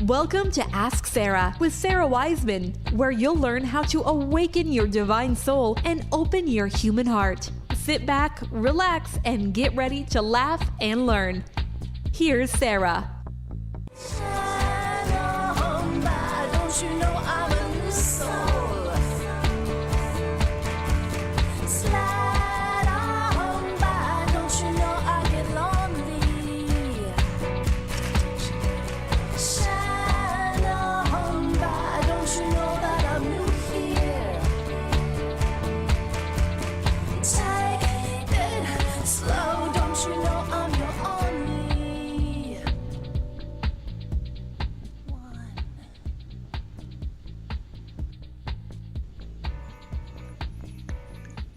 Welcome to Ask Sara with Sara Wiseman, where you'll learn how to awaken your divine soul and open your human heart. Sit back, relax, and get ready to laugh and learn. Here's Sara.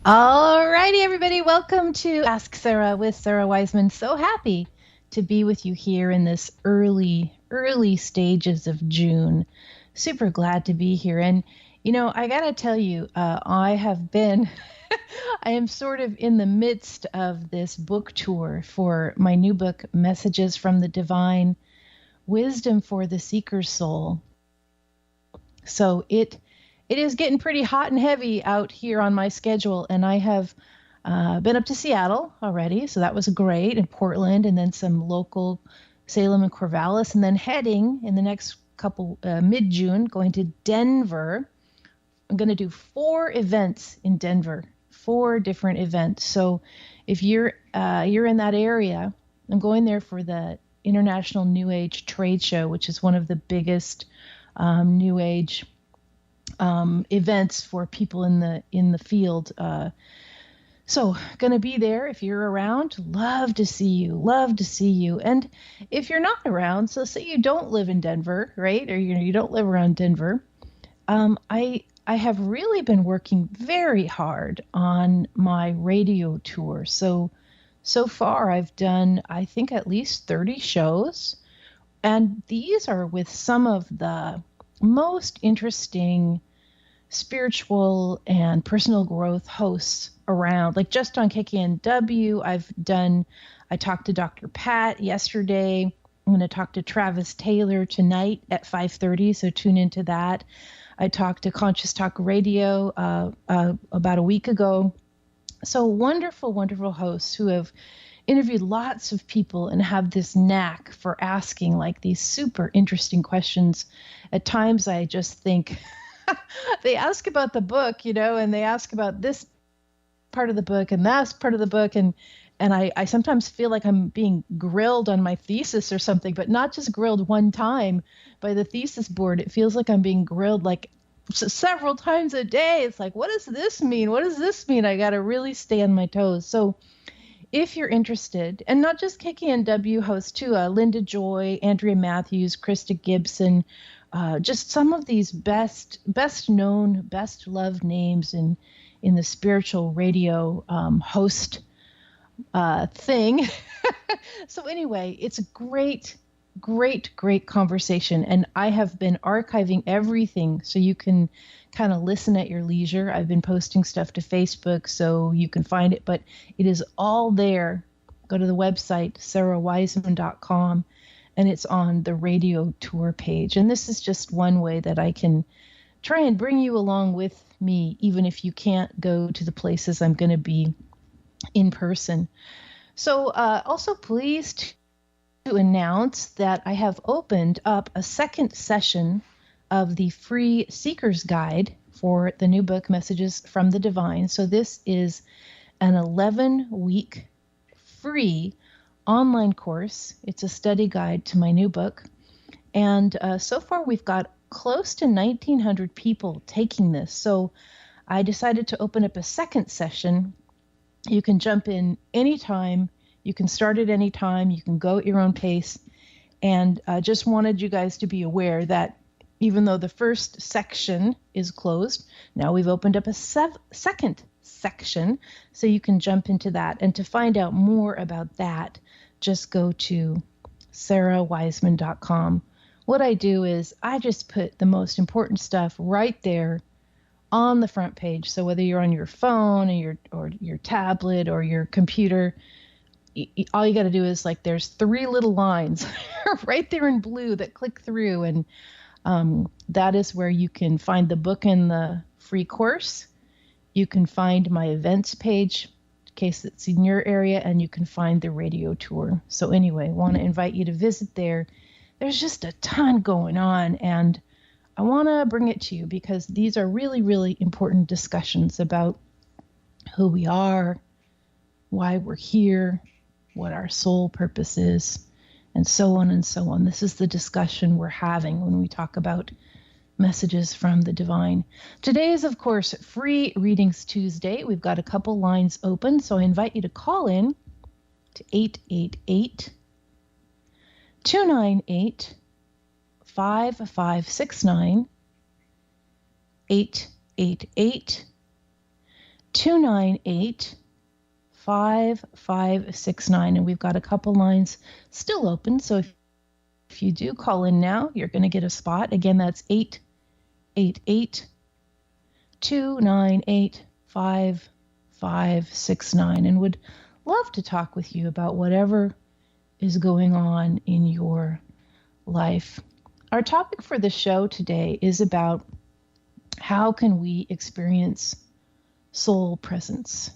All righty, everybody. Welcome to Ask Sara with Sara Wiseman. So happy to be with you here in this early stages of June. Super glad to be here. And, you know, I got to tell you, I am sort of in the midst of this book tour for my new book, Messages from the Divine, Wisdom for the Seeker's Soul. So it is getting pretty hot and heavy out here on my schedule, and I have been up to Seattle already, so that was great, and Portland, and then some local Salem and Corvallis, and then heading in the next couple mid-June, going to Denver. I'm going to do 4 events in Denver, 4 different events. So if you're in that area, I'm going there for the International New Age Trade Show, which is one of the biggest New Age events for people in the field. So going to be there. If you're around, love to see you. And if you're not around, so say you don't live in Denver, right? Or you don't live around Denver. I have really been working very hard on my radio tour. So far I've done, I think, at least 30 shows. And these are with some of the most interesting spiritual and personal growth hosts around. Like just on KKNW, I talked to Dr. Pat yesterday. I'm going to talk to Travis Taylor tonight at 5:30, so tune into that. I talked to Conscious Talk Radio about a week ago. So wonderful hosts who have interviewed lots of people and have this knack for asking like these super interesting questions. At times I just think they ask about the book, you know, and they ask about this part of the book and that part of the book. And I sometimes feel like I'm being grilled on my thesis or something, but not just grilled one time by the thesis board. It feels like I'm being grilled like several times a day. It's like, what does this mean? What does this mean? I got to really stay on my toes. So if you're interested, and not just KKNW hosts too, Linda Joy, Andrea Matthews, Krista Gibson, just some of these best known, best loved names in the spiritual radio host thing. So anyway, it's a great conversation, and I have been archiving everything so you can kind of listen at your leisure. I've been posting stuff to Facebook so you can find it, but it is all there. Go to the website, sarawiseman.com, and it's on the radio tour page. And this is just one way that I can try and bring you along with me, even if you can't go to the places I'm going to be in person. So also pleased to announce that I have opened up a second session of the free Seeker's Guide for the new book, Messages from the Divine. So this is an 11-week free online course. It's a study guide to my new book. And so far we've got close to 1,900 people taking this. So I decided to open up a second session. You can jump in anytime. You can start at any time. You can go at your own pace. And just wanted you guys to be aware that even though the first section is closed, now we've opened up a second section, so you can jump into that. And to find out more about that, just go to sarawiseman.com. What I do is I just put the most important stuff right there on the front page. So whether you're on your phone or your tablet or your computer, all you got to do is, like, there's 3 little lines right there in blue that click through. And that is where you can find the book and the free course. You can find my events page in case it's in your area, and you can find the radio tour. So anyway, I want to invite you to visit there. There's just a ton going on, and I want to bring it to you because these are really, really important discussions about who we are, why we're here, what our soul purpose is, and so on and so on. This is the discussion we're having when we talk about messages from the divine. Today is, of course, Free Readings Tuesday. We've got a couple lines open, so I invite you to call in to 888-298-5569, 888-298-5569, and we've got a couple lines still open, so if you do call in now, you're going to get a spot. Again, that's 888-298-5569, and would love to talk with you about whatever is going on in your life. Our topic for the show today is about how can we experience soul presence.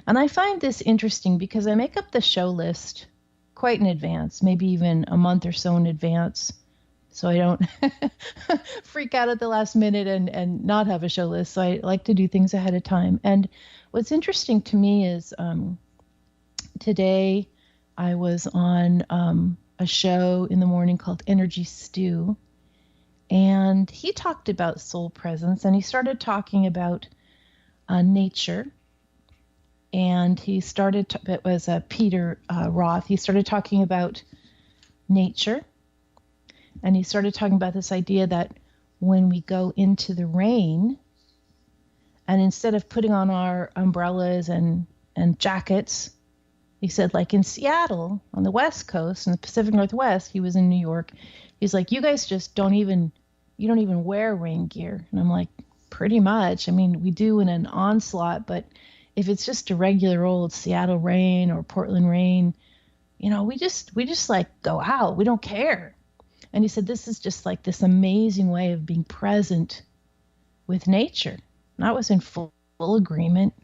And I find this interesting because I make up the show list quite in advance, maybe even a month or so in advance, so I don't freak out at the last minute and not have a show list. So I like to do things ahead of time. And what's interesting to me is today I was on a show in the morning called Energy Stew, and he talked about soul presence, and he started talking about nature. And he started, it was Peter Roth, he started talking about nature. And he started talking about this idea that when we go into the rain, and instead of putting on our umbrellas and jackets, he said, like in Seattle, on the West Coast, in the Pacific Northwest, he was in New York, he's like, you guys just don't even wear rain gear. And I'm like, pretty much. I mean, we do in an onslaught, but if it's just a regular old Seattle rain or Portland rain, we just like go out. We don't care. And he said, this is just like this amazing way of being present with nature. And I was in full agreement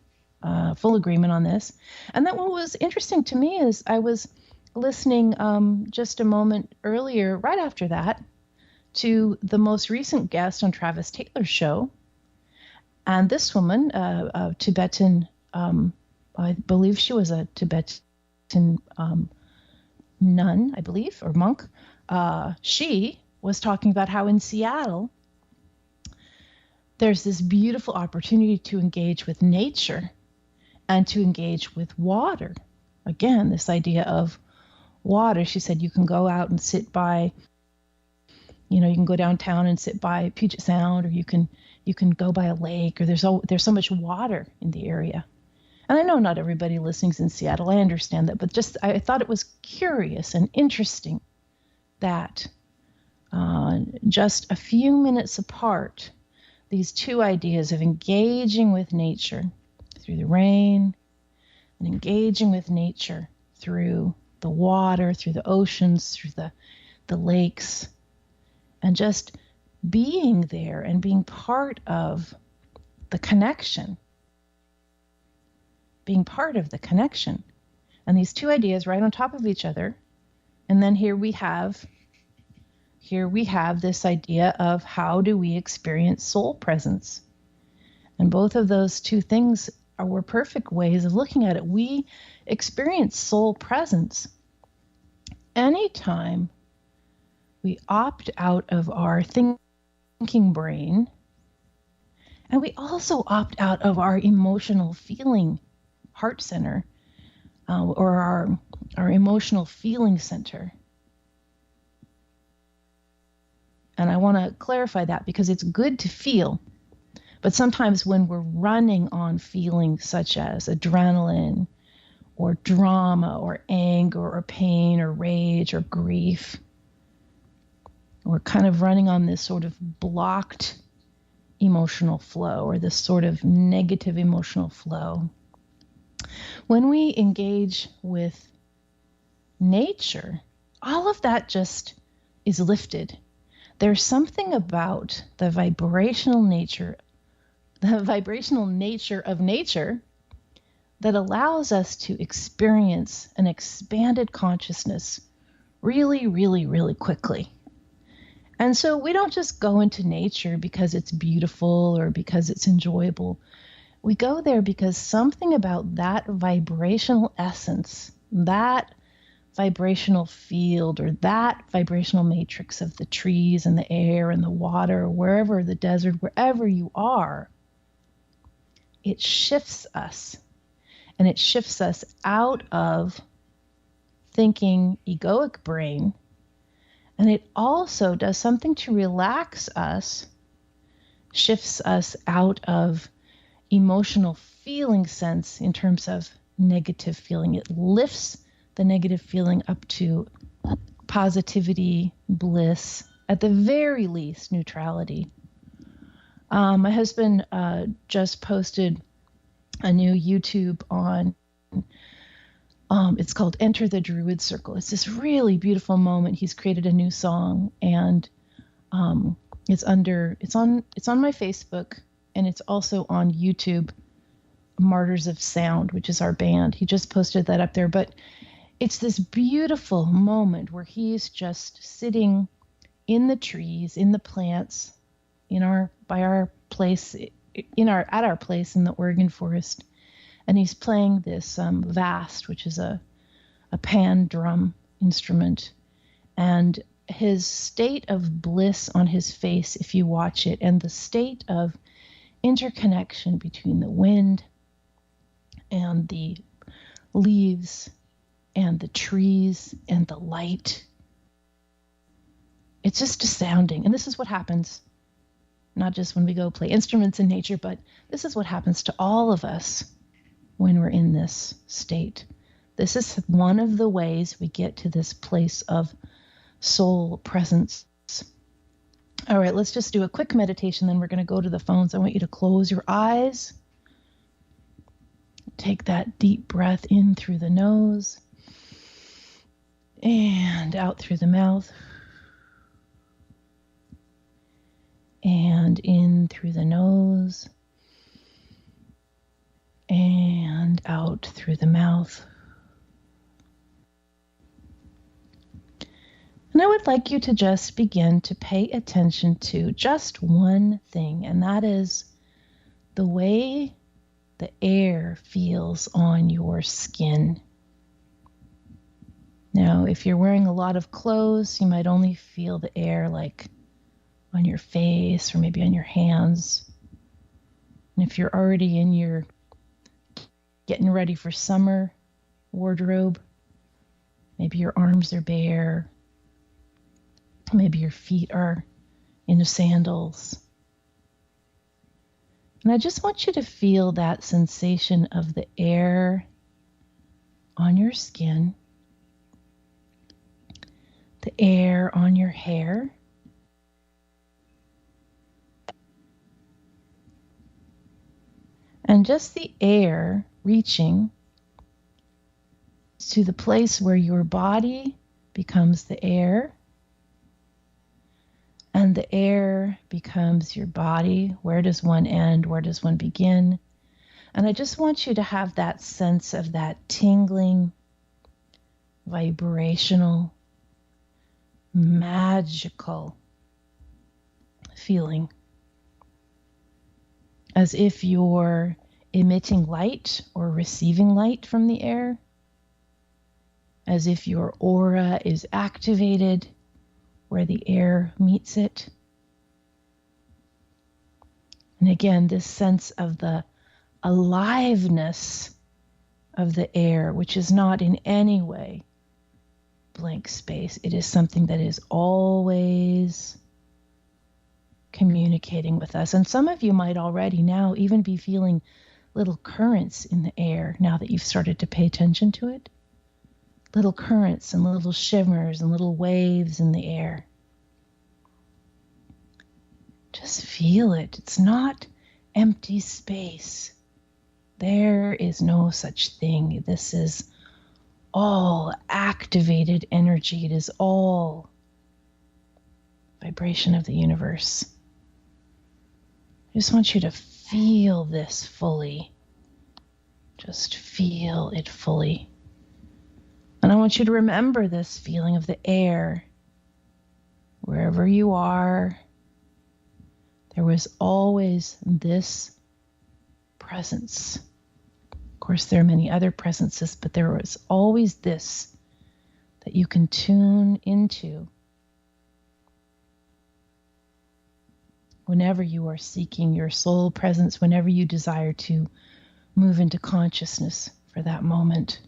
on this. And then what was interesting to me is I was listening just a moment earlier, right after that, to the most recent guest on Travis Taylor's show. And this woman, a Tibetan, I believe she was a Tibetan nun, I believe, or monk. She was talking about how in Seattle, there's this beautiful opportunity to engage with nature and to engage with water. Again, this idea of water. She said you can go out and sit by, you can go downtown and sit by Puget Sound, or you can go by a lake, or there's so much water in the area. And I know not everybody listening's in Seattle. I understand that, but just I thought it was curious and interesting that just a few minutes apart, these two ideas of engaging with nature through the rain and engaging with nature through the water, through the oceans, through the lakes, and just being there and being part of the connection. Being part of the connection. And these two ideas right on top of each other. And then here we have this idea of how do we experience soul presence. And both of those two things were perfect ways of looking at it. We experience soul presence anytime we opt out of our thinking brain, and we also opt out of our emotional feeling heart center, or our emotional feeling center. And I want to clarify that because it's good to feel, but sometimes when we're running on feelings such as adrenaline or drama or anger or pain or rage or grief, we're kind of running on this sort of blocked emotional flow, or this sort of negative emotional flow. When we engage with nature, all of that just is lifted. There's something about the vibrational nature of nature that allows us to experience an expanded consciousness really, really, really quickly. And so we don't just go into nature because it's beautiful or because it's enjoyable. We go there because something about that vibrational essence, that vibrational field, or that vibrational matrix of the trees and the air and the water, wherever, the desert, wherever you are, it shifts us. And it shifts us out of thinking egoic brain. And it also does something to relax us, shifts us out of emotional feeling sense in terms of negative feeling. It lifts the negative feeling up to positivity, bliss, at the very least, neutrality. My husband just posted a new YouTube on, it's called Enter the Druid Circle. It's this really beautiful moment. He's created a new song, and it's on my Facebook, and it's also on YouTube, Martyrs of Sound, which is our band. He just posted that up there, but it's this beautiful moment where he's just sitting in the trees, in the plants, at our place in the Oregon forest, and he's playing this vast, which is a pan drum instrument, and his state of bliss on his face, if you watch it, and the state of interconnection between the wind and the leaves and the trees and the light. It's just astounding. And this is what happens, not just when we go play instruments in nature, but this is what happens to all of us when we're in this state. This is one of the ways we get to this place of soul presence. All right, let's just do a quick meditation, then we're going to go to the phones. I want you to close your eyes. Take that deep breath in through the nose and out through the mouth, and in through the nose and out through the mouth. And I would like you to just begin to pay attention to just one thing, and that is the way the air feels on your skin. Now, if you're wearing a lot of clothes, you might only feel the air like on your face or maybe on your hands. And if you're already in your getting ready for summer wardrobe, maybe your arms are bare, maybe your feet are in sandals. And I just want you to feel that sensation of the air on your skin, the air on your hair, and just the air reaching to the place where your body becomes the air, and the air becomes your body. Where does one end? Where does one begin? And I just want you to have that sense of that tingling, vibrational, magical feeling, as if you're emitting light or receiving light from the air, as if your aura is activated where the air meets it. And again, this sense of the aliveness of the air, which is not in any way blank space. It is something that is always communicating with us. And some of you might already now even be feeling little currents in the air now that you've started to pay attention to it. Little currents and little shimmers and little waves in the air. Just feel it. It's not empty space. There is no such thing. This is all activated energy. It is all vibration of the universe. I just want you to feel this fully. Just feel it fully. And I want you to remember this feeling of the air. Wherever you are, there was always this presence. Of course, there are many other presences, but there was always this that you can tune into whenever you are seeking your soul presence, whenever you desire to move into consciousness for that moment.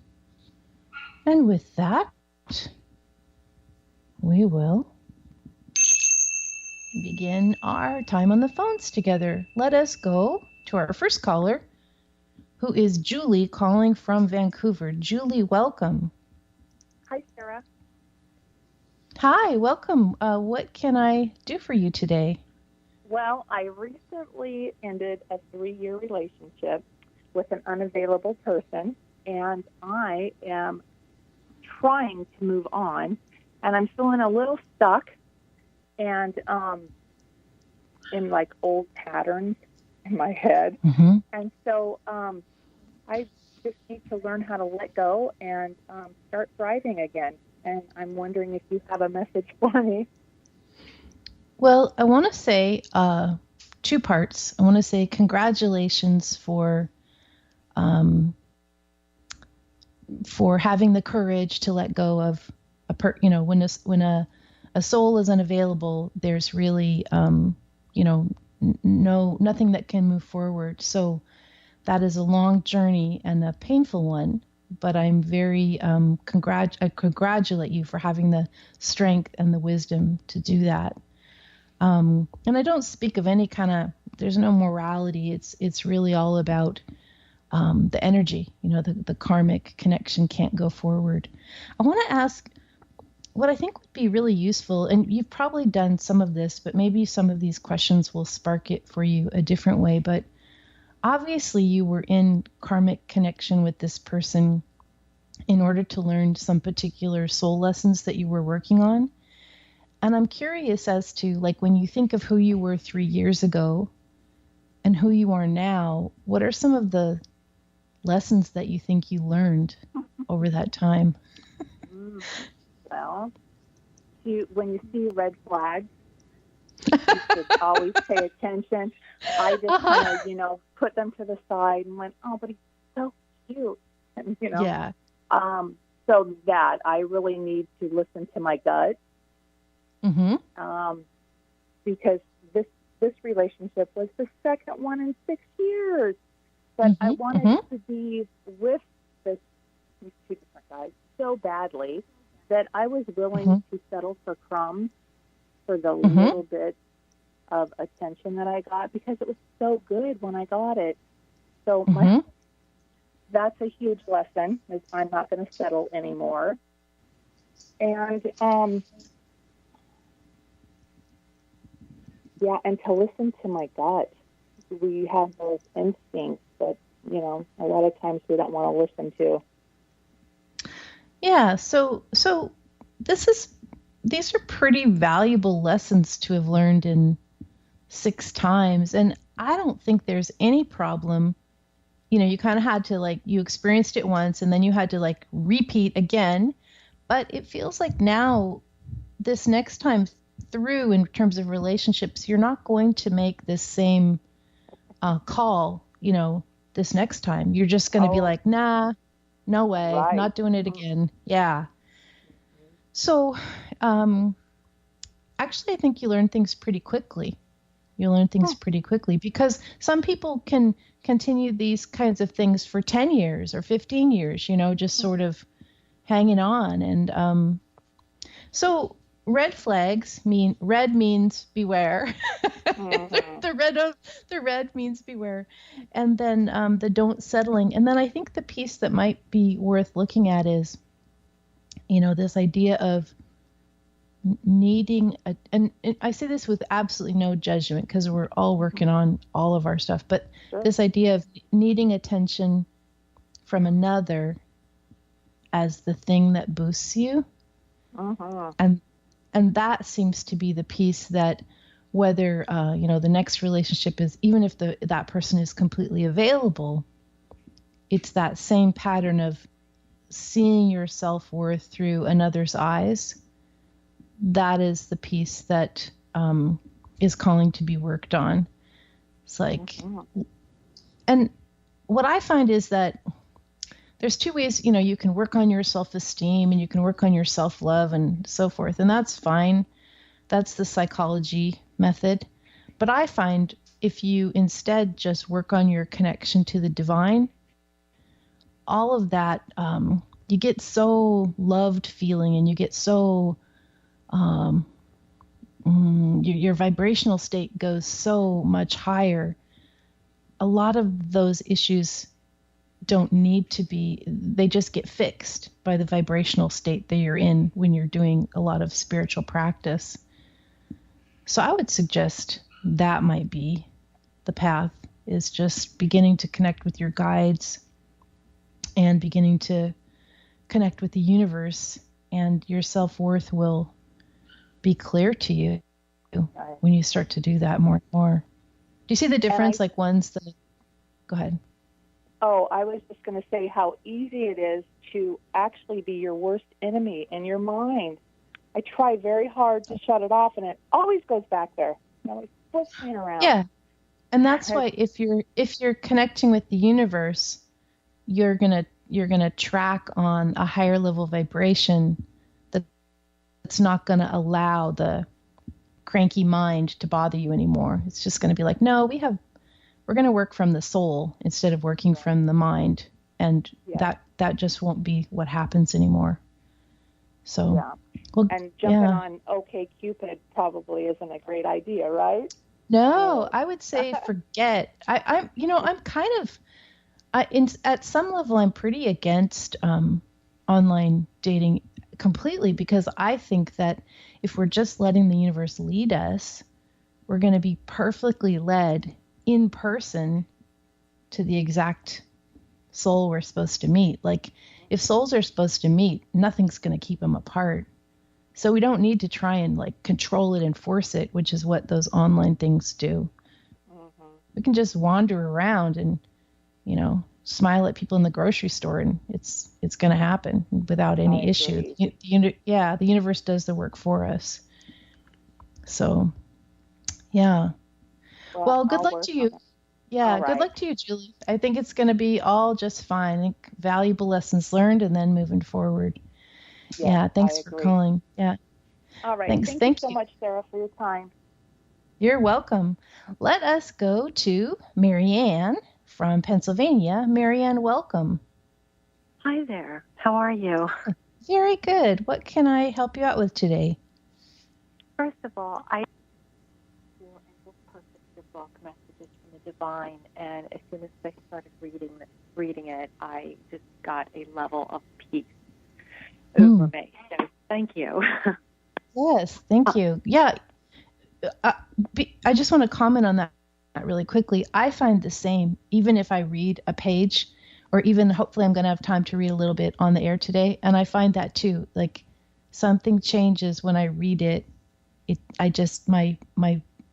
And with that, we will begin our time on the phones together. Let us go to our first caller, who is Julie calling from Vancouver. Julie, welcome. Hi, Sarah. Hi, welcome. What can I do for you today? Well, I recently ended a 3-year relationship with an unavailable person, and I am trying to move on, and I'm feeling a little stuck and in like old patterns in my head. Mm-hmm. And so I just need to learn how to let go and start thriving again. And I'm wondering if you have a message for me. Well, I want to say two parts. I want to say congratulations for having the courage to let go of when a soul is unavailable, there's really nothing that can move forward. So that is a long journey and a painful one. But I'm very I congratulate you for having the strength and the wisdom to do that. And I don't speak of any kind of, there's no morality. It's really all about the energy, the karmic connection can't go forward. I want to ask what I think would be really useful, and you've probably done some of this, but maybe some of these questions will spark it for you a different way. But obviously you were in karmic connection with this person in order to learn some particular soul lessons that you were working on. And I'm curious as to, like, when you think of who you were 3 years ago and who you are now, what are some of the lessons that you think you learned over that time? Well, when you see red flags, you should always pay attention. I just kind of, put them to the side and went, oh, but he's so cute. And, Yeah. So that I really need to listen to my gut. Mm-hmm. Because this relationship was the second one in 6 years. But I wanted to be with these two different guys so badly that I was willing to settle for crumbs for the little bit of attention that I got, because it was so good when I got it. So that's a huge lesson, is I'm not going to settle anymore. And and to listen to my gut. We have those instincts that, a lot of times we don't want to listen to. Yeah, so these are pretty valuable lessons to have learned in 6 times, and I don't think there's any problem. You kind of had to, you experienced it once and then you had to repeat again, but it feels like now this next time through, in terms of relationships, you're not going to make this same call, this next time. You're just going to be like, nah, no way, not doing it again. Yeah. So actually, I think you learn things pretty quickly. Because some people can continue these kinds of things for 10 years or 15 years, just sort of hanging on. And so red flags red means beware. the red means beware. And then the don't settling. And then I think the piece that might be worth looking at is, this idea of needing and I say this with absolutely no judgment, because we're all working on all of our stuff, but this idea of needing attention from another as the thing that boosts you. Uh-huh. And that seems to be the piece that, whether the next relationship is, even if that person is completely available, it's that same pattern of seeing your self-worth through another's eyes. That is the piece that is calling to be worked on. It's like, and what I find is that there's two ways, you can work on your self-esteem and you can work on your self-love and so forth. And that's fine. That's the psychology method. But I find if you instead just work on your connection to the divine, all of that, you get so loved feeling, and you get so, your vibrational state goes so much higher. A lot of those issues don't need to be, they just get fixed by the vibrational state that you're in when you're doing a lot of spiritual practice. So I would suggest that might be the path, is just beginning to connect with your guides and beginning to connect with the universe, and your self-worth will be clear to you when you start to do that more and more. Do you see the difference? Like ones that, go ahead. Oh, I was just going to say how easy it is to actually be your worst enemy in your mind. I try very hard to shut it off, and it always goes back there. It always flips me around. Yeah, and that's why if you're connecting with the universe, you're gonna track on a higher level vibration that's not going to allow the cranky mind to bother you anymore. It's just going to be like, no, we're going to work from the soul instead of working from the mind. And that just won't be what happens anymore. So, and jumping on OK Cupid probably isn't a great idea, right? No, I would say forget. I'm kind of, at some level, I'm pretty against online dating completely, because I think that if we're just letting the universe lead us, we're going to be perfectly led in person to the exact soul we're supposed to meet. Like, if souls are supposed to meet, nothing's going to keep them apart. So we don't need to try and control it and force it, which is what those online things do. Mm-hmm. We can just wander around and, smile at people in the grocery store, and it's going to happen without any issue. The universe does the work for us. So, yeah. Well, good luck to you. Yeah, good luck to you, Julie. I think it's going to be all just fine. I think valuable lessons learned, and then moving forward. Yeah, thanks for calling. Yeah. All right. Thanks. Thank you so much, Sarah, for your time. You're welcome. Let us go to Marianne from Pennsylvania. Marianne, welcome. Hi there. How are you? Very good. What can I help you out with today? First of all, I purchased your book, Messages from the Divine, and as soon as I started reading it, I just got a level of peace over me. So thank you. Yes, thank you. Yeah, I just want to comment on that really quickly. I find the same, even if I read a page, or even hopefully I'm going to have time to read a little bit on the air today. And I find that too, like something changes when I read it. My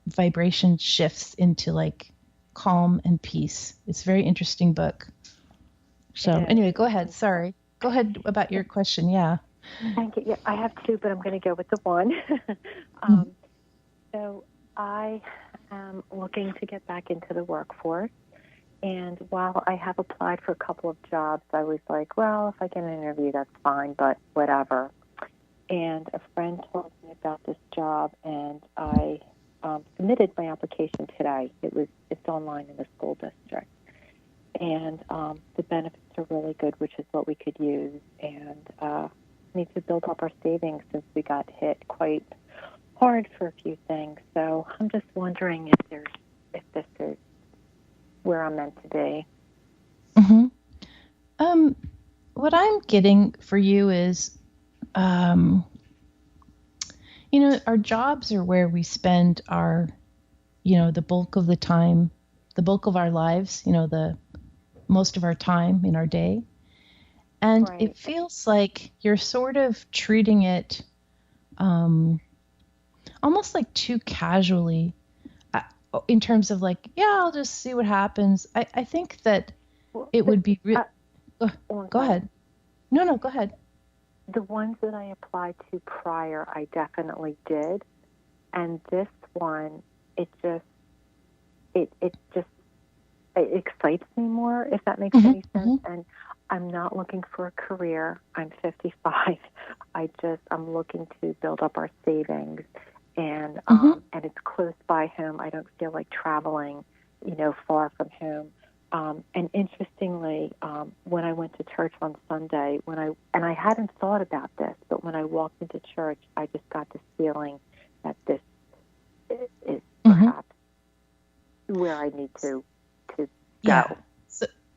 vibration shifts into calm and peace. It's a very interesting book. So anyway, go ahead. Sorry. Go ahead about your question. Yeah. Thank you. Yeah, I have two, but I'm going to go with the one. So I am looking to get back into the workforce. And while I have applied for a couple of jobs, I was like, well, if I get an interview, that's fine, but whatever. And a friend told me about this job, and I submitted my application today. It's online in the school district. And the benefits are really good, which is what we could use. And need to build up our savings since we got hit quite hard for a few things. So I'm just wondering if this is where I'm meant to be. Mm-hmm. What I'm getting for you is, our jobs are where we spend our, the bulk of the time, the bulk of our lives, the most of our time in our day. And Right. it feels like you're sort of treating it almost like too casually uh, in terms of like, yeah, I'll just see what happens. I think that Well, it would be oh, go ahead. No, go ahead. The ones that I applied to prior, I definitely did. And this one, it excites me more, if that makes any sense. And I'm not looking for a career. I'm 55. I'm looking to build up our savings, and it's close by home. I don't feel like traveling, far from home. And interestingly, when I went to church on Sunday, and I hadn't thought about this, but when I walked into church, I just got this feeling that this is perhaps where I need to go.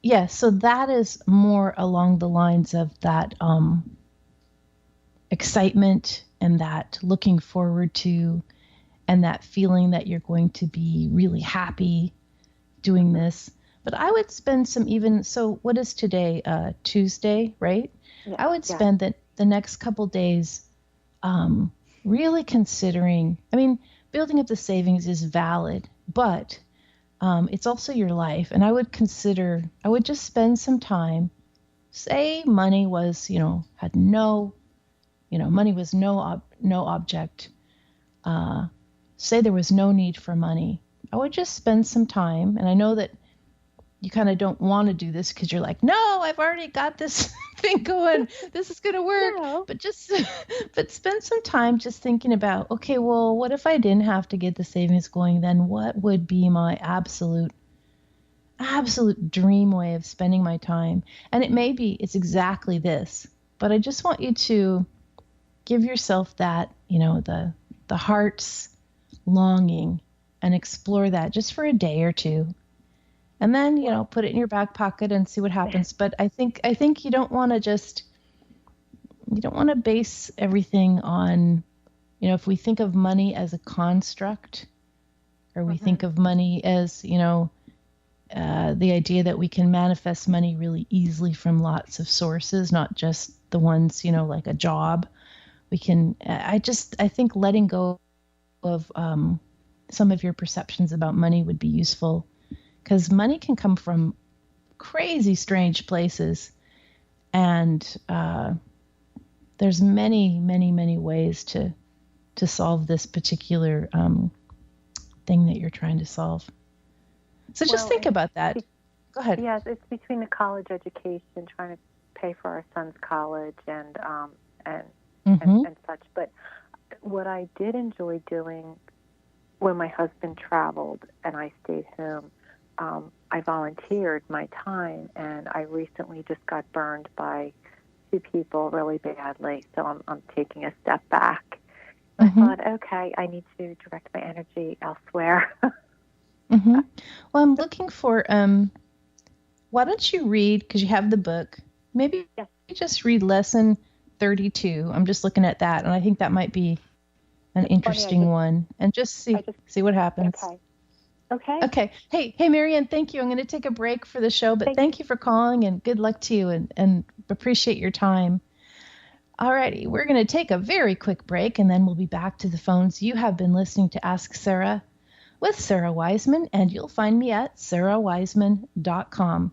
Yeah. So that is more along the lines of that excitement and that looking forward to, and that feeling that you're going to be really happy doing this. But I would spend so what is today? Tuesday, right? Yeah, I would spend the next couple days really considering, building up the savings is valid, but it's also your life. And I would just spend some time, say money was, money was no object. Say there was no need for money. I would just spend some time, and I know that you kind of don't want to do this because you're like, no, I've already got this thing going. This is going to work. No. But spend some time just thinking about, okay, well, what if I didn't have to get the savings going? Then what would be my absolute dream way of spending my time? And it's exactly this. But I just want you to give yourself that, the heart's longing, and explore that just for a day or two. And then, put it in your back pocket and see what happens. But I think you don't want to base everything on, if we think of money as a construct, or we think of money as, the idea that we can manifest money really easily from lots of sources, not just the ones, like a job. I think letting go of some of your perceptions about money would be useful. Because money can come from crazy, strange places. And there's many, many, many ways to solve this particular thing that you're trying to solve. So just think about that. Go ahead. Yes, it's between the college education, trying to pay for our son's college and such. But what I did enjoy doing when my husband traveled and I stayed home, I volunteered my time, and I recently just got burned by 2 people really badly. So I'm taking a step back. I thought, okay, I need to direct my energy elsewhere. Well, I'm looking for, why don't you read, because you have the book, maybe you just read lesson 32. I'm just looking at that, and I think that might be an interesting one. And just see what happens. Okay. Hey, Marianne, thank you. I'm going to take a break for the show, but thank you for calling, and good luck to you, and appreciate your time. All righty, we're going to take a very quick break, and then we'll be back to the phones. You have been listening to Ask Sara with Sara Wiseman, and you'll find me at sarawiseman.com.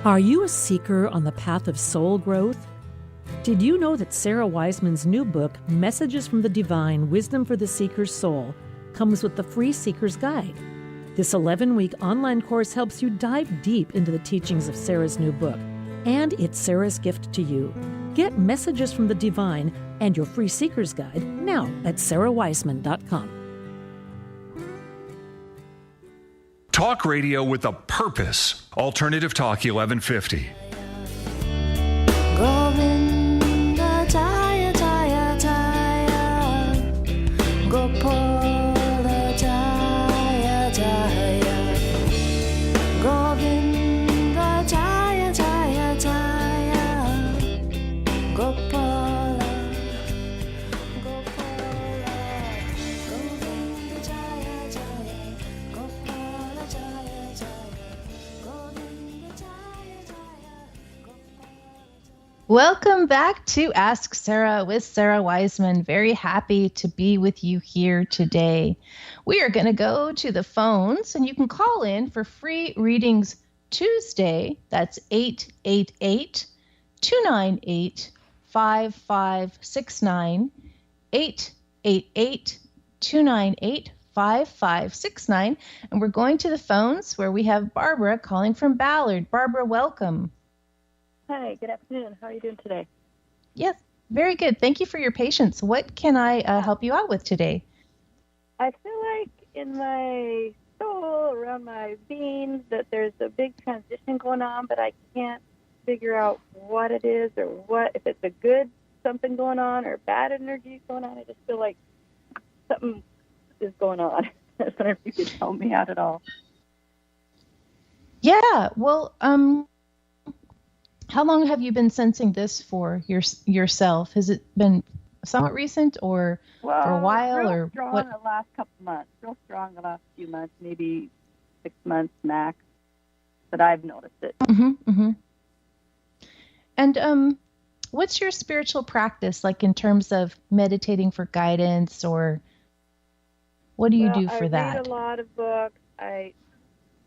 Are you a seeker on the path of soul growth? Did you know that Sara Wiseman's new book, Messages from the Divine, Wisdom for the Seeker's Soul, comes with the free Seeker's Guide? This 11-week online course helps you dive deep into the teachings of Sara's new book, and it's Sara's gift to you. Get Messages from the Divine and your free Seeker's Guide now at sarawiseman.com. Talk radio with a purpose. Alternative Talk 1150. Govinda Jaya Jaya Jaya Gopola Jaya Jaya Welcome back to Ask Sarah with Sara Wiseman. Very happy to be with you here today. We are going to go to the phones, and you can call in for free readings Tuesday. That's 888-298-5569, 888-298-5569. And we're going to the phones where we have Barbara calling from Ballard. Barbara, welcome. Hi, good afternoon. How are you doing today? Yes, very good. Thank you for your patience. What can I help you out with today? I feel like in my soul, around my being, that there's a big transition going on, but I can't figure out what it is or if it's a good something going on or bad energy going on. I just feel like something is going on. I was wondering if you could help me out at all. Yeah, well, how long have you been sensing this for yourself? Has it been somewhat recent or for a while? Real or strong what? the last couple of months. Real strong the last few months, maybe 6 months max, but I've noticed it. Mm-hmm, mm-hmm. And what's your spiritual practice like in terms of meditating for guidance, or what do you do for that? I read a lot of books. I'm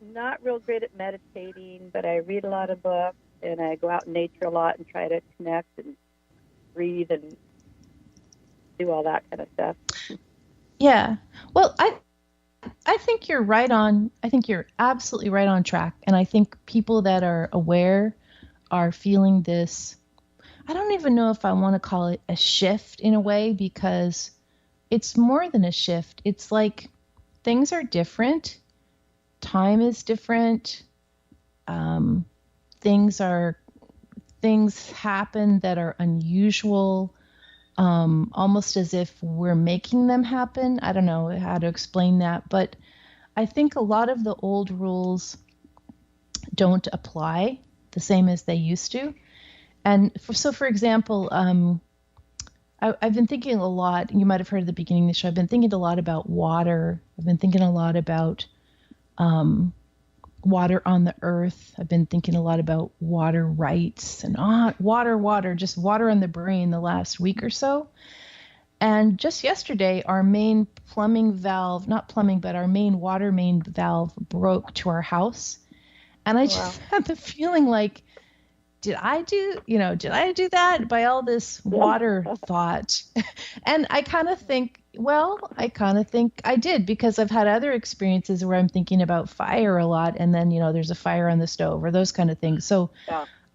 not real great at meditating, but I read a lot of books. And I go out in nature a lot and try to connect and breathe and do all that kind of stuff. Yeah. Well, I think you're right on. I think you're absolutely right on track. And I think people that are aware are feeling this. I don't even know if I want to call it a shift in a way, because it's more than a shift. It's like things are different. Time is different. Things happen that are unusual, almost as if we're making them happen. I don't know how to explain that, but I think a lot of the old rules don't apply the same as they used to. And for example, I've been thinking a lot, you might have heard at the beginning of the show, I've been thinking a lot about water. I've been thinking a lot about water on the earth. I've been thinking a lot about water rights and just water on the brain the last week or so. And just yesterday, our main plumbing valve, not plumbing, but our main water main valve broke to our house. And I just had the feeling like, did I do that by all this water thought? And I kind of think I did, because I've had other experiences where I'm thinking about fire a lot, and then, there's a fire on the stove or those kind of things. So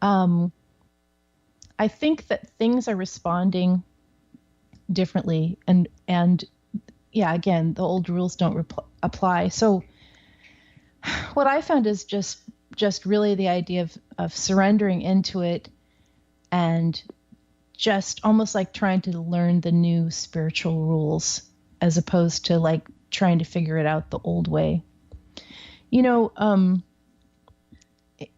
I think that things are responding differently, and yeah, again, the old rules don't apply. So what I found is just really the idea of surrendering into it, and just almost like trying to learn the new spiritual rules, as opposed to like trying to figure it out the old way.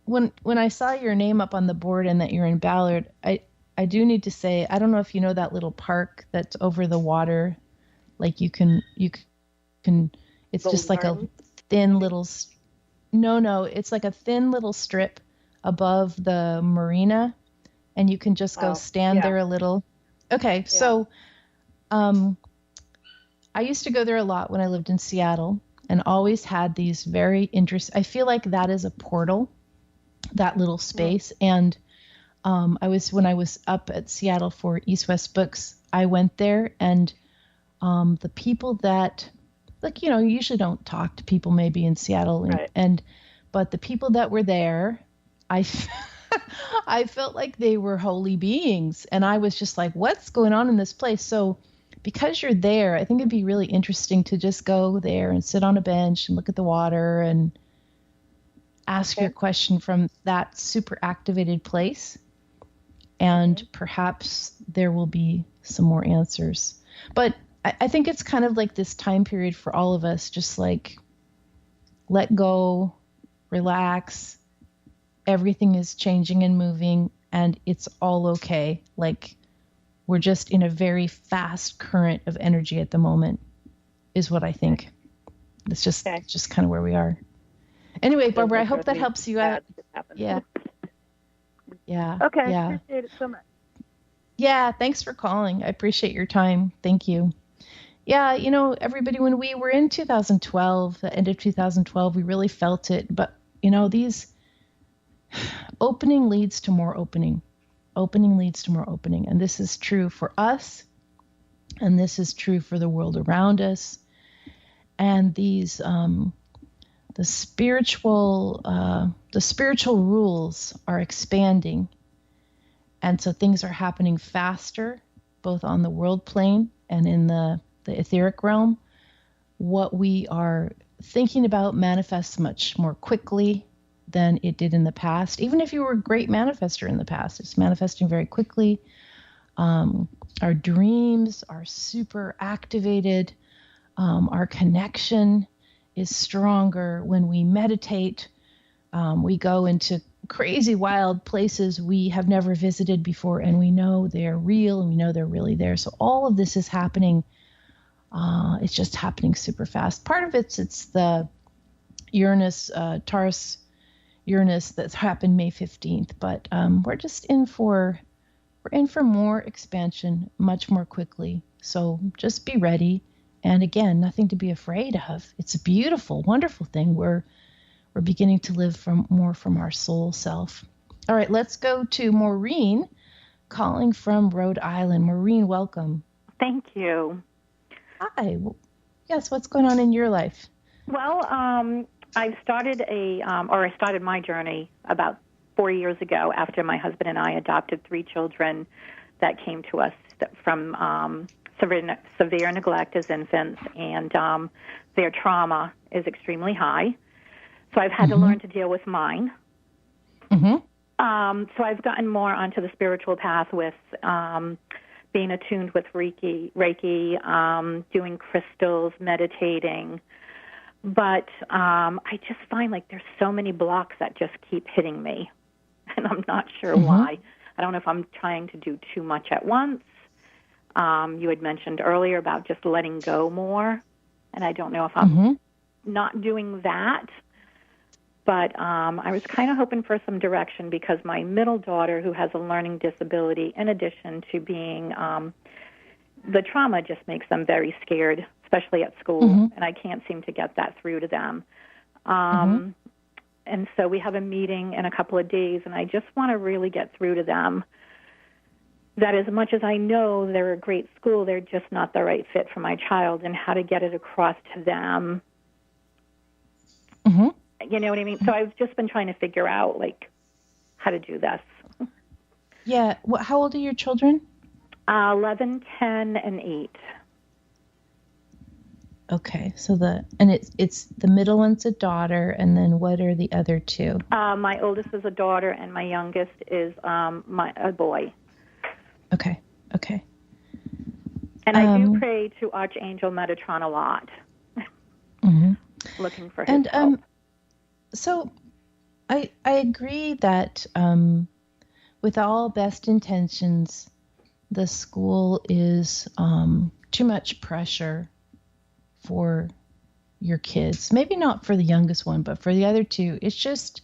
When I saw your name up on the board and that you're in Ballard, I do need to say, I don't know if you know that little park that's over the water. Like you can, it's Golden just like Garden? a thin little, no, it's like a thin little strip above the marina, and you can just go stand there a little. Okay. Yeah. So, I used to go there a lot when I lived in Seattle, and always had these very interesting, I feel like that is a portal, that little space. And, when I was up at Seattle for East West Books, I went there, and, the people that, like, you usually don't talk to people maybe in Seattle, right. But the people that were there, I felt like they were holy beings, and I was just like, what's going on in this place? So because you're there, I think it'd be really interesting to just go there and sit on a bench and look at the water and ask your question from that super activated place. And perhaps there will be some more answers. But I think it's kind of like this time period for all of us, just like let go, relax. Everything is changing and moving, and it's all okay. Like, we're just in a very fast current of energy at the moment, is what I think. It's just kind of where we are. Anyway, Barbara, I hope that helps you out. Yeah. Yeah. Okay, Yeah. appreciate it so much. Yeah. Thanks for calling. I appreciate your time. Thank you. Yeah. Everybody, when we were in 2012, the end of 2012, we really felt it. But, these opening leads to more opening. Opening leads to more opening. And this is true for us. And this is true for the world around us. And these, the spiritual rules are expanding. And so things are happening faster, both on the world plane and in the etheric realm. What we are thinking about manifests much more quickly than it did in the past. Even if you were a great manifester in the past, it's manifesting very quickly. Our dreams are super activated. Our connection is stronger when we meditate. We go into crazy, wild places we have never visited before, and we know they're real, and we know they're really there. So all of this is happening. It's just happening super fast. Part of it's the Uranus, Taurus Uranus that's happened May 15th, but we're just in for more expansion much more quickly. So just be ready. And again, nothing to be afraid of. It's a beautiful, wonderful thing. We're beginning to live more from our soul self. All right, let's go to Maureen calling from Rhode Island. Maureen, welcome. Thank you. Hi. Yes, what's going on in your life? Well, I started my journey about 4 years ago after my husband and I adopted 3 children that came to us from severe neglect as infants, and their trauma is extremely high. So I've had to learn to deal with mine. So I've gotten more onto the spiritual path with being attuned with Reiki, doing crystals, meditating. But I just find like there's so many blocks that just keep hitting me, and I'm not sure why. I don't know if I'm trying to do too much at once. You had mentioned earlier about just letting go more, and I don't know if I'm not doing that. But I was kind of hoping for some direction because my middle daughter, who has a learning disability, in addition to being the trauma just makes them very scared, especially at school, and I can't seem to get that through to them. And so we have a meeting in a couple of days, and I just want to really get through to them that as much as I know they're a great school, they're just not the right fit for my child, and how to get it across to them. You know what I mean? So I've just been trying to figure out, like, how to do this. Yeah. How old are your children? 11, 10, and 8. Okay. So it's the middle one's a daughter, and then what are the other 2? My oldest is a daughter, and my youngest is a boy. Okay. And I do pray to Archangel Metatron a lot, looking for his help. So I agree that with all best intentions, the school is too much pressure for your kids. Maybe not for the youngest one, but for the other 2, it's just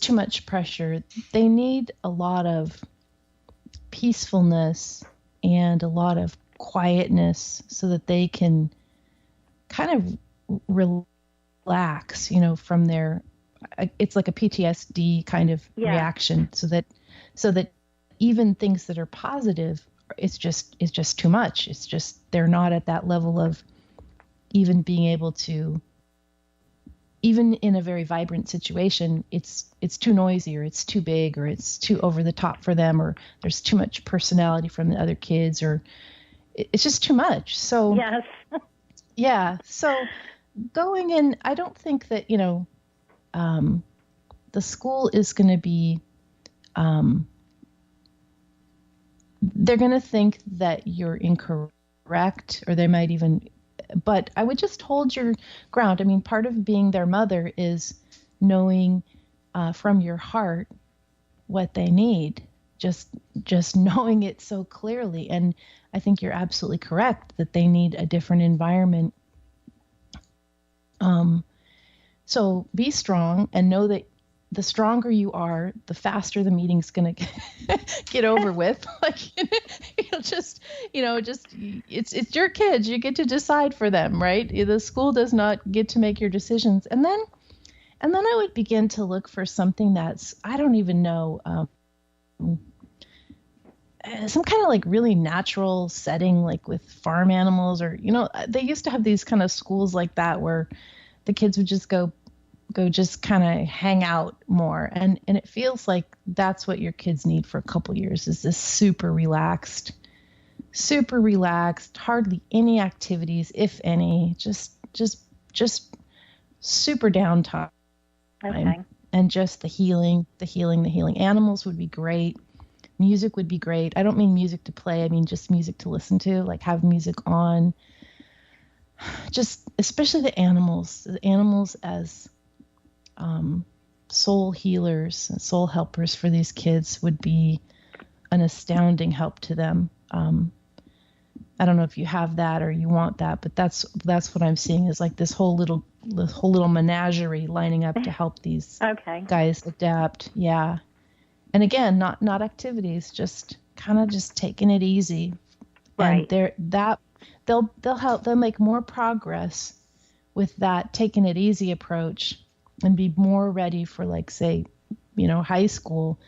too much pressure. They need a lot of peacefulness and a lot of quietness so that they can kind of relax, from their, it's like a PTSD kind of reaction, so that even things that are positive, it's just too much. It's just, they're not at that level of even being able to, even in a very vibrant situation, it's too noisy, or it's too big, or it's too over the top for them, or there's too much personality from the other kids, or it's just too much. So yes. Yeah. So going in, I don't think that, the school is going to be, they're going to think that you're incorrect, or they might even, but I would just hold your ground. I mean, part of being their mother is knowing from your heart what they need, just knowing it so clearly. And I think you're absolutely correct that they need a different environment. So be strong and know that the stronger you are, the faster the meeting's going to get over with. Like, it's your kids. You get to decide for them, right? The school does not get to make your decisions. And then I would begin to look for something that's, I don't even know, some kind of like really natural setting, like with farm animals, or, they used to have these kind of schools like that where the kids would just go just kind of hang out more. And it feels like that's what your kids need for a couple years, is this super relaxed, hardly any activities, if any, just super downtime. Okay. And just the healing. Animals would be great. Music would be great. I don't mean music to play. I mean just music to listen to, like have music on. Just especially the animals as soul healers and soul helpers for these kids would be an astounding help to them. I don't know if you have that or you want that, but that's what I'm seeing, is like this whole little menagerie lining up to help these guys adapt. Yeah. And again, not activities, just kind of just taking it easy. Right. And they'll make more progress with that taking it easy approach and be more ready for, like, say, high school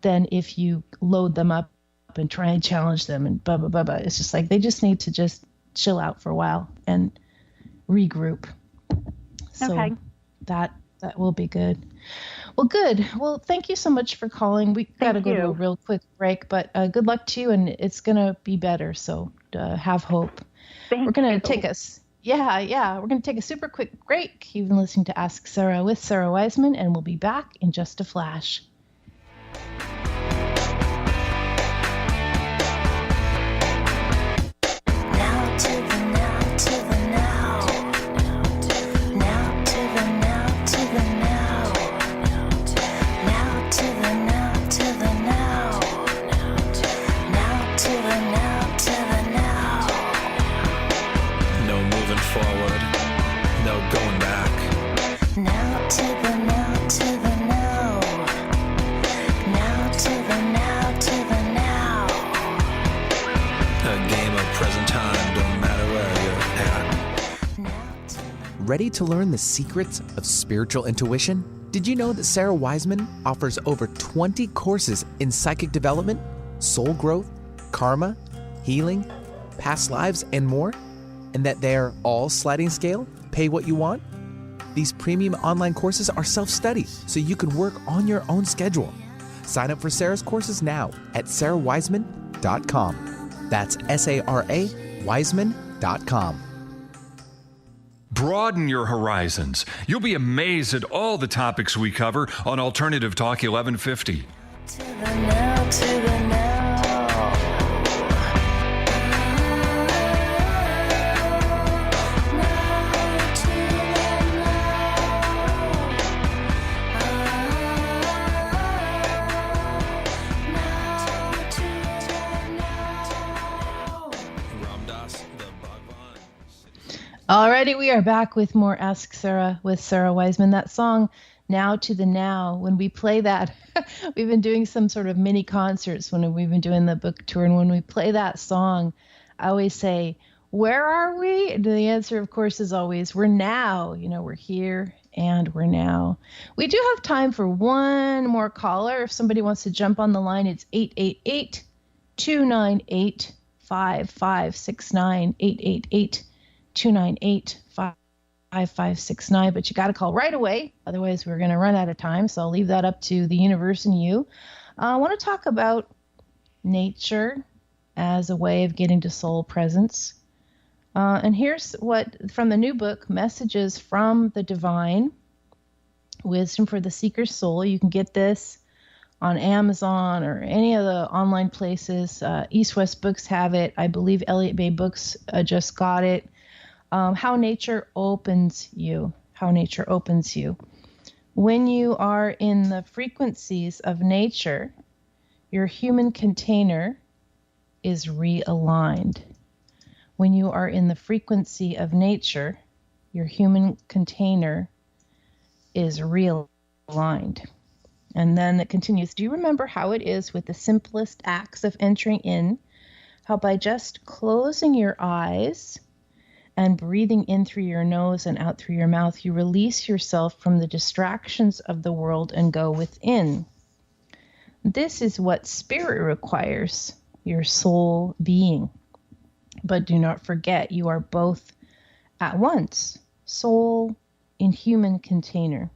than if you load them up and try and challenge them and blah, blah, blah, blah. It's just like they just need to just chill out for a while and regroup. So that will be good. Well, good. Well, thank you so much for calling. We got to go to a real quick break, but good luck to you, and it's going to be better. So have hope. We're going to take us. Yeah. We're going to take a super quick break. You've been listening to Ask Sara with Sara Wiseman, and we'll be back in just a flash. Ready to learn the secrets of spiritual intuition? Did you know that Sara Wiseman offers over 20 courses in psychic development, soul growth, karma, healing, past lives, and more? And that they're all sliding scale, pay what you want? These premium online courses are self-study, so you can work on your own schedule. Sign up for Sara's courses now at sarawiseman.com. That's SARA Wiseman.com. Broaden your horizons. You'll be amazed at all the topics we cover on Alternative Talk 1150. To the now, to the now. Alrighty, we are back with more Ask Sara with Sara Wiseman. That song, Now to the Now, when we play that, we've been doing some sort of mini concerts when we've been doing the book tour, and when we play that song, I always say, where are we? And the answer, of course, is always, we're now. We're here and we're now. We do have time for one more caller. If somebody wants to jump on the line, it's 888-298-5569, 888-298-5569, but you got to call right away. Otherwise, we're going to run out of time. So I'll leave that up to the universe and you. I want to talk about nature as a way of getting to soul presence. And here's what, from the new book, Messages from the Divine, Wisdom for the Seeker's Soul. You can get this on Amazon or any of the online places. East West Books have it. I believe Elliott Bay Books just got it. How nature opens you. How nature opens you. When you are in the frequencies of nature, your human container is realigned. When you are in the frequency of nature, your human container is realigned. And then it continues, do you remember how it is with the simplest acts of entering in, how by just closing your eyes and breathing in through your nose and out through your mouth, you release yourself from the distractions of the world and go within. This is what spirit requires, your soul being. But do not forget, you are both at once, soul in human container.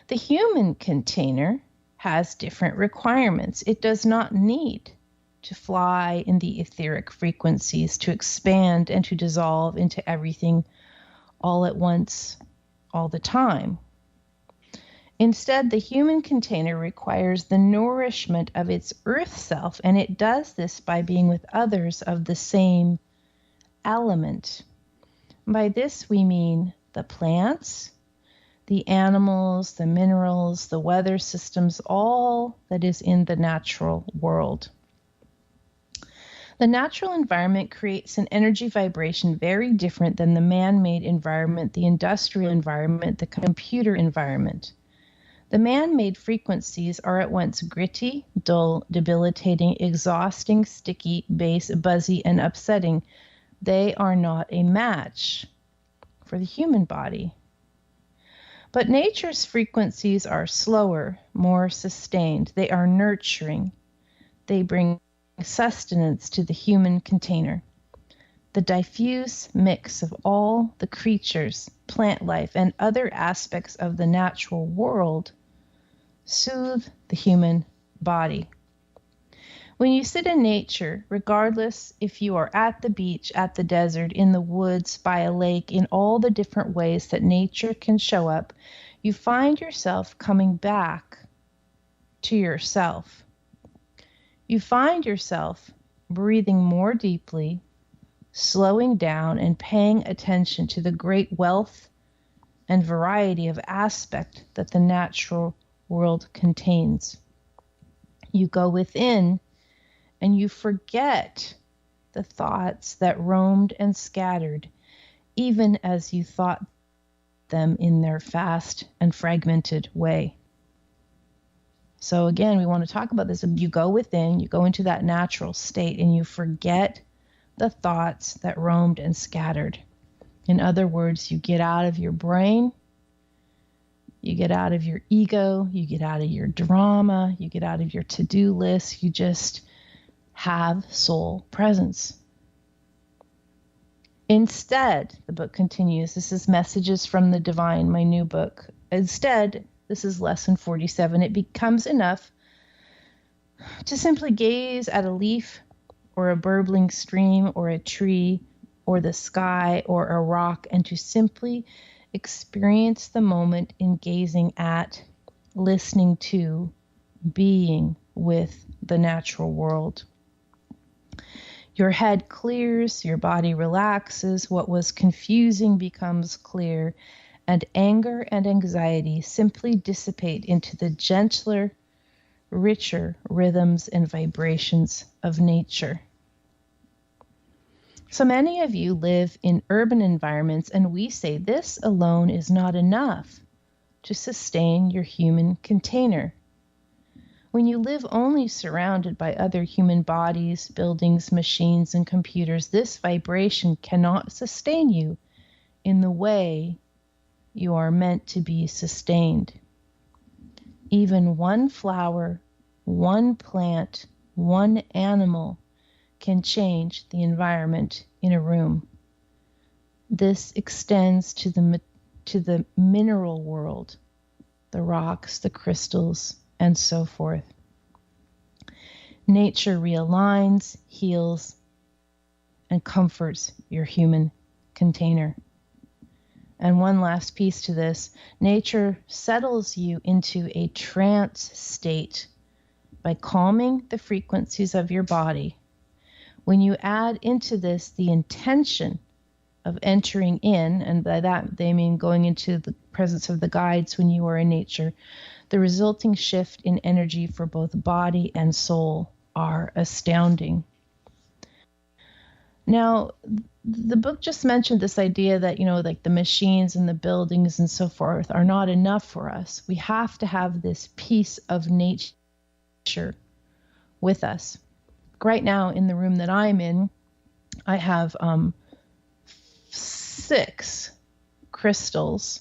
The human container has different requirements. It does not need to fly in the etheric frequencies, to expand and to dissolve into everything all at once, all the time. Instead, the human container requires the nourishment of its earth self, and it does this by being with others of the same element. By this we mean the plants, the animals, the minerals, the weather systems, all that is in the natural world. The natural environment creates an energy vibration very different than the man-made environment, the industrial environment, the computer environment. The man-made frequencies are at once gritty, dull, debilitating, exhausting, sticky, base, buzzy, and upsetting. They are not a match for the human body. But nature's frequencies are slower, more sustained. They are nurturing. They bring sustenance to the human container. The diffuse mix of all the creatures, plant life, and other aspects of the natural world soothe the human body. When you sit in nature, regardless if you are at the beach, at the desert, in the woods, by a lake, in all the different ways that nature can show up, you find yourself coming back to yourself. You find yourself breathing more deeply, slowing down, and paying attention to the great wealth and variety of aspect that the natural world contains. You go within and you forget the thoughts that roamed and scattered, even as you thought them in their fast and fragmented way. So again, we want to talk about this. You go within, you go into that natural state, and you forget the thoughts that roamed and scattered. In other words, you get out of your brain, you get out of your ego, you get out of your drama, you get out of your to-do list, you just have soul presence. Instead, the book continues, this is Messages from the Divine, my new book. Instead, this is lesson 47. It becomes enough to simply gaze at a leaf or a burbling stream or a tree or the sky or a rock, and to simply experience the moment in gazing at, listening to, being with the natural world. Your head clears, your body relaxes, what was confusing becomes clear, and anger and anxiety simply dissipate into the gentler, richer rhythms and vibrations of nature. So many of you live in urban environments, and we say this alone is not enough to sustain your human container. When you live only surrounded by other human bodies, buildings, machines, and computers, this vibration cannot sustain you in the way you are meant to be sustained. Even one flower, one plant, one animal can change the environment in a room. This extends to the mineral world, the rocks, the crystals, and so forth. Nature realigns, heals, and comforts your human container. And one last piece to this, nature settles you into a trance state by calming the frequencies of your body. When you add into this the intention of entering in, and by that they mean going into the presence of the guides when you are in nature, the resulting shift in energy for both body and soul are astounding. Now, the book just mentioned this idea that, like the machines and the buildings and so forth are not enough for us. We have to have this piece of nature with us. Right now, in the room that I'm in, I have 6 crystals,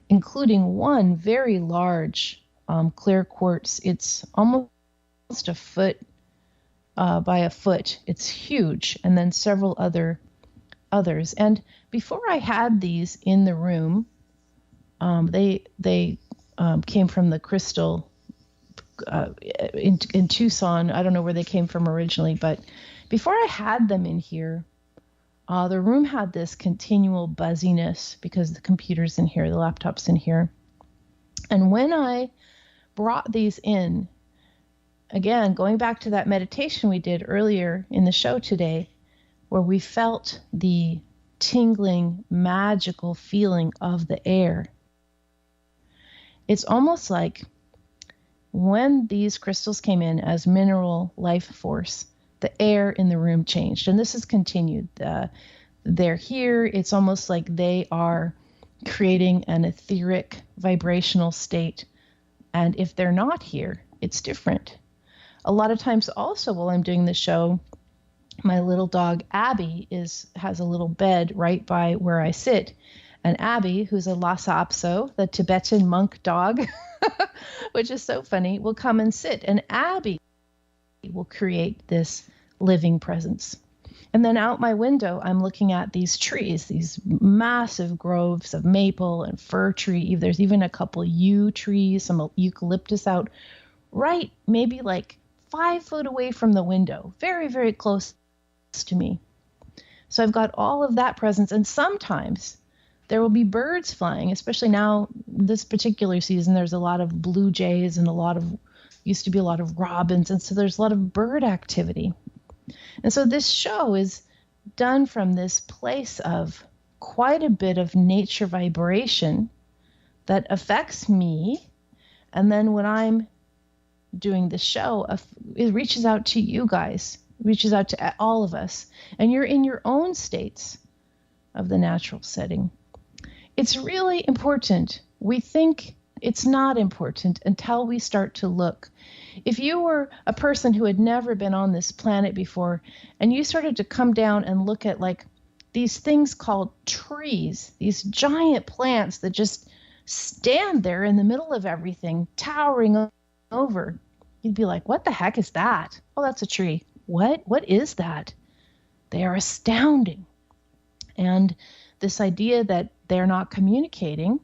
including one very large clear quartz. It's almost a foot by a foot. It's huge. And then several others. And before I had these in the room, they came from the crystal in Tucson. I don't know where they came from originally, but before I had them in here, the room had this continual buzziness because the computer's in here, the laptop's in here. And when I brought these in, again, going back to that meditation we did earlier in the show today, where we felt the tingling, magical feeling of the air, it's almost like when these crystals came in as mineral life force, the air in the room changed. And this has continued. They're here. It's almost like they are creating an etheric vibrational state. And if they're not here, it's different. A lot of times also while I'm doing the show, my little dog Abby has a little bed right by where I sit. And Abby, who's a Lhasa Apso, the Tibetan monk dog, which is so funny, will come and sit. And Abby will create this living presence. And then out my window, I'm looking at these trees, these massive groves of maple and fir tree. There's even a couple yew trees, some eucalyptus out right maybe like 5 foot away from the window, very, very close to me. So I've got all of that presence. And sometimes there will be birds flying, especially now this particular season. There's a lot of blue jays and used to be a lot of robins. And so there's a lot of bird activity. And so this show is done from this place of quite a bit of nature vibration that affects me. And then when I'm doing the show, it reaches out to you guys, reaches out to all of us. And you're in your own states of the natural setting. It's really important. We think it's not important until we start to look. If you were a person who had never been on this planet before and you started to come down and look at like these things called trees, these giant plants that just stand there in the middle of everything, towering over, you'd be like, what the heck is that? Oh, that's a tree. What is that? They are astounding. And this idea that they're not communicating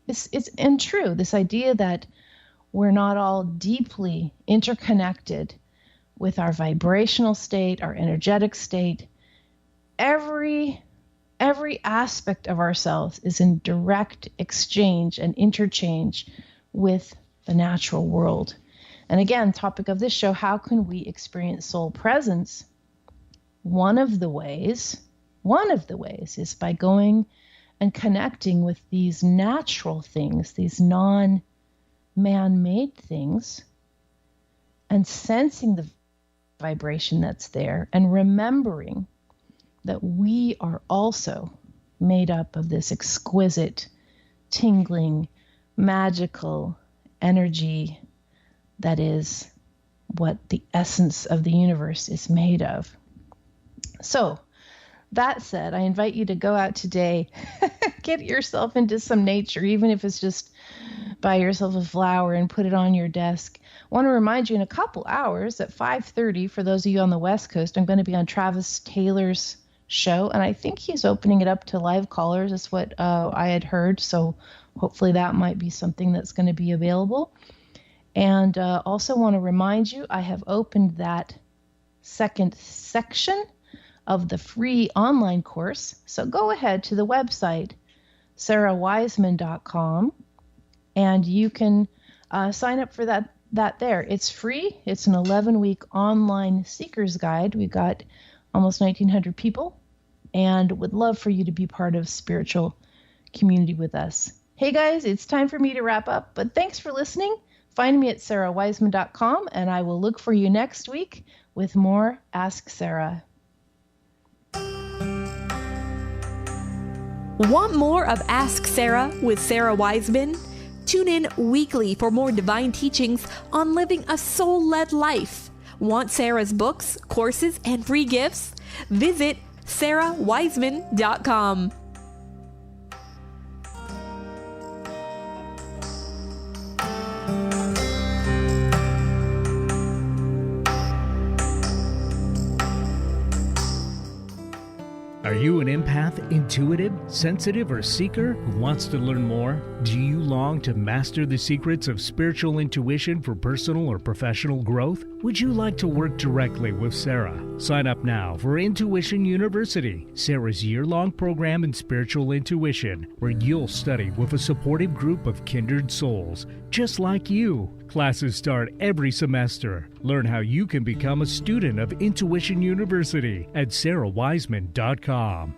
is untrue. This idea that we're not all deeply interconnected with our vibrational state, our energetic state. Every aspect of ourselves is in direct exchange and interchange with the natural world. And again, topic of this show, how can we experience soul presence? One of the ways is by going and connecting with these natural things, these non-man-made things, and sensing the vibration that's there and remembering that we are also made up of this exquisite, tingling, magical energy that is what the essence of the universe is made of. So, that said, I invite you to go out today, get yourself into some nature, even if it's just buy yourself a flower and put it on your desk. I want to remind you in a couple hours at 5:30, for those of you on the West Coast, I'm going to be on Travis Taylor's show, and I think he's opening it up to live callers. That's what I had heard, so hopefully that might be something that's going to be available. And also want to remind you, I have opened that second section of the free online course. So go ahead to the website, sarawiseman.com, and you can sign up for that there. It's free. It's an 11-week online seeker's guide. We've got almost 1,900 people and would love for you to be part of spiritual community with us. Hey guys, it's time for me to wrap up, but thanks for listening. Find me at sarawiseman.com, and I will look for you next week with more Ask Sara. Want more of Ask Sara with Sara Wiseman? Tune in weekly for more divine teachings on living a soul-led life. Want Sara's books, courses, and free gifts? Visit sarawiseman.com. Are you an empath, intuitive, sensitive, or seeker who wants to learn more? Do you long to master the secrets of spiritual intuition for personal or professional growth? Would you like to work directly with Sara? Sign up now for Intuition University, Sara's year-long program in spiritual intuition, where you'll study with a supportive group of kindred souls, just like you. Classes start every semester. Learn how you can become a student of Intuition University at sarawiseman.com.